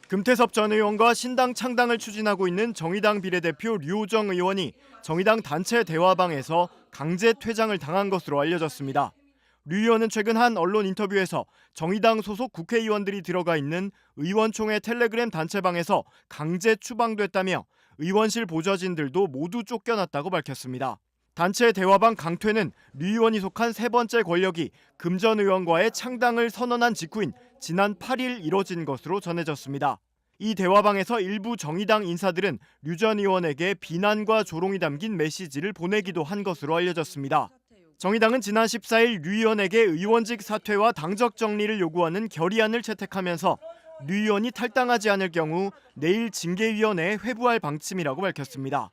금태섭 전 의원과 신당 창당을 추진하고 있는 정의당 비례대표 류호정 의원이 정의당 단체 대화방에서 강제 퇴장을 당한 것으로 알려졌습니다. 류 의원은 최근 한 언론 인터뷰에서 정의당 소속 국회의원들이 들어가 있는 의원총회 텔레그램 단체방에서 강제 추방됐다며 의원실 보좌진들도 모두 쫓겨났다고 밝혔습니다. 단체 대화방 강퇴는 류 의원이 속한 세 번째 권력이 금 전 의원과의 창당을 선언한 직후인 지난 8일 이뤄진 것으로 전해졌습니다. 이 대화방에서 일부 정의당 인사들은 류 전 의원에게 비난과 조롱이 담긴 메시지를 보내기도 한 것으로 알려졌습니다. 정의당은 지난 14일 류 의원에게 의원직 사퇴와 당적 정리를 요구하는 결의안을 채택하면서 류 의원이 탈당하지 않을 경우 내일 징계위원회에 회부할 방침이라고 밝혔습니다.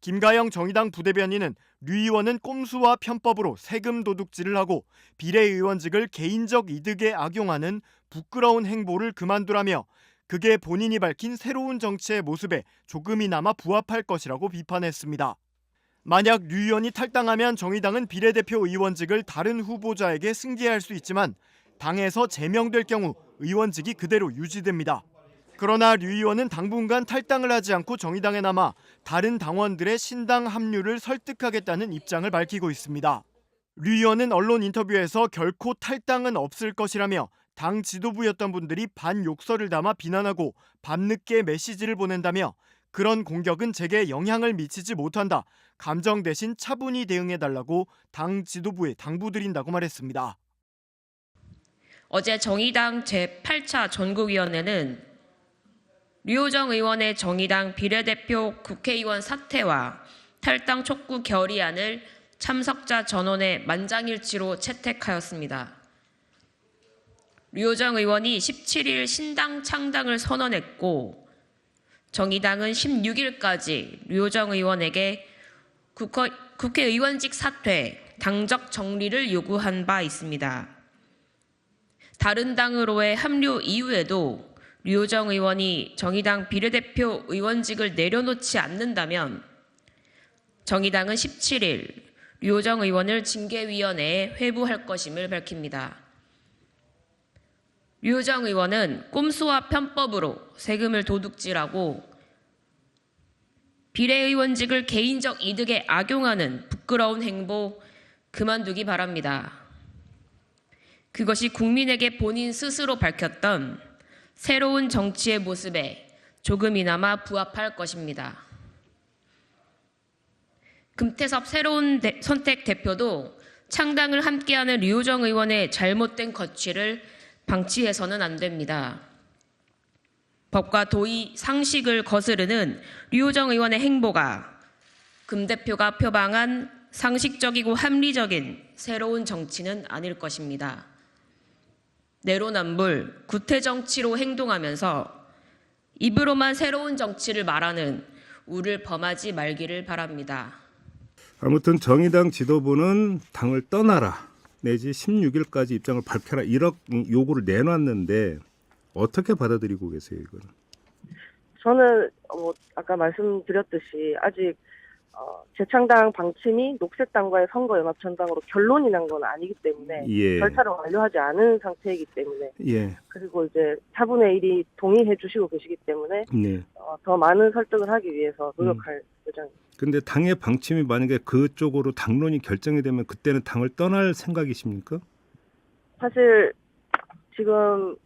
김가영 정의당 부대변인은 류 의원은 꼼수와 편법으로 세금 도둑질을 하고 비례의원직을 개인적 이득에 악용하는 부끄러운 행보를 그만두라며 그게 본인이 밝힌 새로운 정치의 모습에 조금이나마 부합할 것이라고 비판했습니다. 만약 류 의원이 탈당하면 정의당은 비례대표 의원직을 다른 후보자에게 승계할 수 있지만 당에서 제명될 경우 의원직이 그대로 유지됩니다. 그러나 류 의원은 당분간 탈당을 하지 않고 정의당에 남아 다른 당원들의 신당 합류를 설득하겠다는 입장을 밝히고 있습니다. 류 의원은 언론 인터뷰에서 결코 탈당은 없을 것이라며 당 지도부였던 분들이 반욕설을 담아 비난하고 밤늦게 메시지를 보낸다며 그런 공격은 제게 영향을 미치지 못한다. 감정 대신 차분히 대응해달라고 당 지도부에 당부드린다고 말했습니다. 어제 정의당 제8차 전국위원회는 류호정 의원의 정의당 비례대표 국회의원 사퇴와 탈당 촉구 결의안을 참석자 전원의 만장일치로 채택하였습니다. 류호정 의원이 17일 신당 창당을 선언했고 정의당은 16일까지 류호정 의원에게 국회의원직 사퇴, 당적 정리를 요구한 바 있습니다. 다른 당으로의 합류 이후에도 류호정 의원이 정의당 비례대표 의원직을 내려놓지 않는다면 정의당은 17일 류호정 의원을 징계위원회에 회부할 것임을 밝힙니다. 류호정 의원은 꼼수와 편법으로 세금을 도둑질하고 비례의원직을 개인적 이득에 악용하는 부끄러운 행보 그만두기 바랍니다. 그것이 국민에게 본인 스스로 밝혔던 새로운 정치의 모습에 조금이나마 부합할 것입니다. 금태섭 새로운 선택 대표도 창당을 함께하는 류호정 의원의 잘못된 거취를 방치해서는 안 됩니다. 법과 도의, 상식을 거스르는 류호정 의원의 행보가 금 대표가 표방한 상식적이고 합리적인 새로운 정치는 아닐 것입니다. 내로남불, 구태정치로 행동하면서 입으로만 새로운 정치를 말하는 우를 범하지 말기를 바랍니다. 아무튼 정의당 지도부는 당을 떠나라 내지 16일까지 입장을 밝혀라 이런 요구를 내놨는데 어떻게 받아들이고 계세요 이거는? 저는 아까 말씀드렸듯이 아직 재창당 방침이 녹색당과의 선거연합전당으로 결론이 난 건 아니기 때문에 예. 절차를 완료하지 않은 상태이기 때문에 예. 그리고 이제 4분의 1이 동의해 주시고 계시기 때문에 네. 더 많은 설득을 하기 위해서 노력할 예정입니다. 근데 당의 방침이 만약에 그쪽으로 당론이 결정이 되면 그때는 당을 떠날 생각이십니까? 사실 지금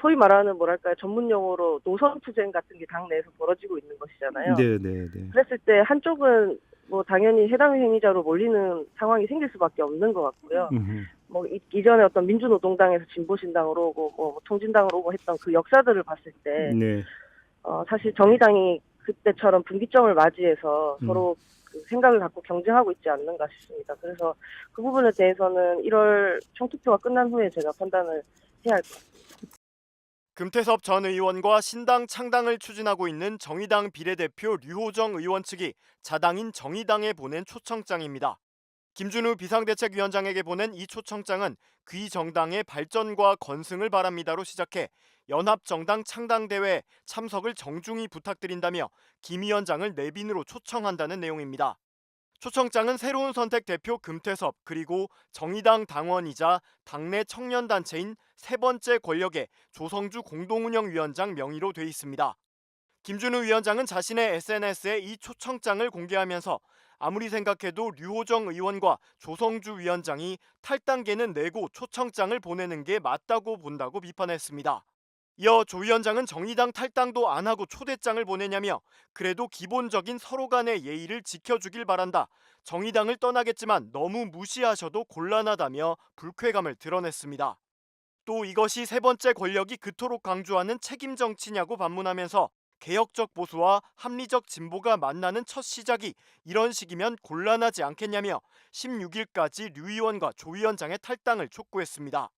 소위 말하는 전문 용어로 노선 투쟁 같은 게 당내에서 벌어지고 있는 것이잖아요. 네. 그랬을 때 한쪽은 당연히 해당 행위자로 몰리는 상황이 생길 수밖에 없는 것 같고요. 이전에 어떤 민주노동당에서 진보신당으로 오고 통진당으로 오고 했던 그 역사들을 봤을 때 네. 사실 정의당이 그때처럼 분기점을 맞이해서 서로 그 생각을 갖고 경쟁하고 있지 않는가 싶습니다. 그래서 그 부분에 대해서는 1월 총투표가 끝난 후에 제가 판단을 해야 할 것 같습니다. 금태섭 전 의원과 신당 창당을 추진하고 있는 정의당 비례대표 류호정 의원 측이 자당인 정의당에 보낸 초청장입니다. 김준우 비상대책위원장에게 보낸 이 초청장은 귀 정당의 발전과 건승을 바랍니다로 시작해 연합정당 창당대회 참석을 정중히 부탁드린다며 김 위원장을 내빈으로 초청한다는 내용입니다. 초청장은 새로운 선택 대표 금태섭 그리고 정의당 당원이자 당내 청년단체인 세 번째 권력의 조성주 공동운영위원장 명의로 돼 있습니다. 김준우 위원장은 자신의 SNS에 이 초청장을 공개하면서 아무리 생각해도 류호정 의원과 조성주 위원장이 탈당계는 내고 초청장을 보내는 게 맞다고 본다고 비판했습니다. 이어 조 위원장은 정의당 탈당도 안 하고 초대장을 보내냐며 그래도 기본적인 서로 간의 예의를 지켜주길 바란다. 정의당을 떠나겠지만 너무 무시하셔도 곤란하다며 불쾌감을 드러냈습니다. 또 이것이 세 번째 권력이 그토록 강조하는 책임 정치냐고 반문하면서 개혁적 보수와 합리적 진보가 만나는 첫 시작이 이런 식이면 곤란하지 않겠냐며 16일까지 류 의원과 조 위원장의 탈당을 촉구했습니다.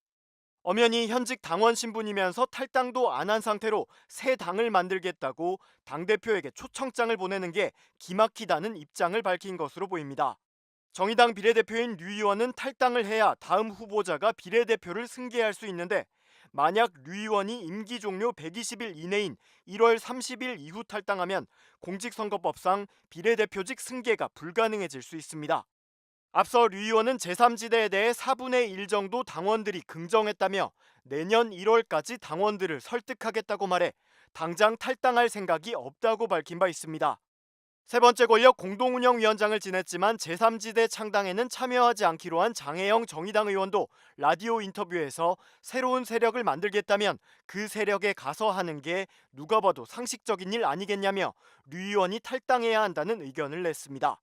엄연히 현직 당원 신분이면서 탈당도 안 한 상태로 새 당을 만들겠다고 당대표에게 초청장을 보내는 게 기막히다는 입장을 밝힌 것으로 보입니다. 정의당 비례대표인 류 의원은 탈당을 해야 다음 후보자가 비례대표를 승계할 수 있는데 만약 류 의원이 임기 종료 120일 이내인 1월 30일 이후 탈당하면 공직선거법상 비례대표직 승계가 불가능해질 수 있습니다. 앞서 류 의원은 제3지대에 대해 4분의 1 정도 당원들이 긍정했다며 내년 1월까지 당원들을 설득하겠다고 말해 당장 탈당할 생각이 없다고 밝힌 바 있습니다. 세 번째 권력 공동운영위원장을 지냈지만 제3지대 창당에는 참여하지 않기로 한 장혜영 정의당 의원도 라디오 인터뷰에서 새로운 세력을 만들겠다면 그 세력에 가서 하는 게 누가 봐도 상식적인 일 아니겠냐며 류 의원이 탈당해야 한다는 의견을 냈습니다.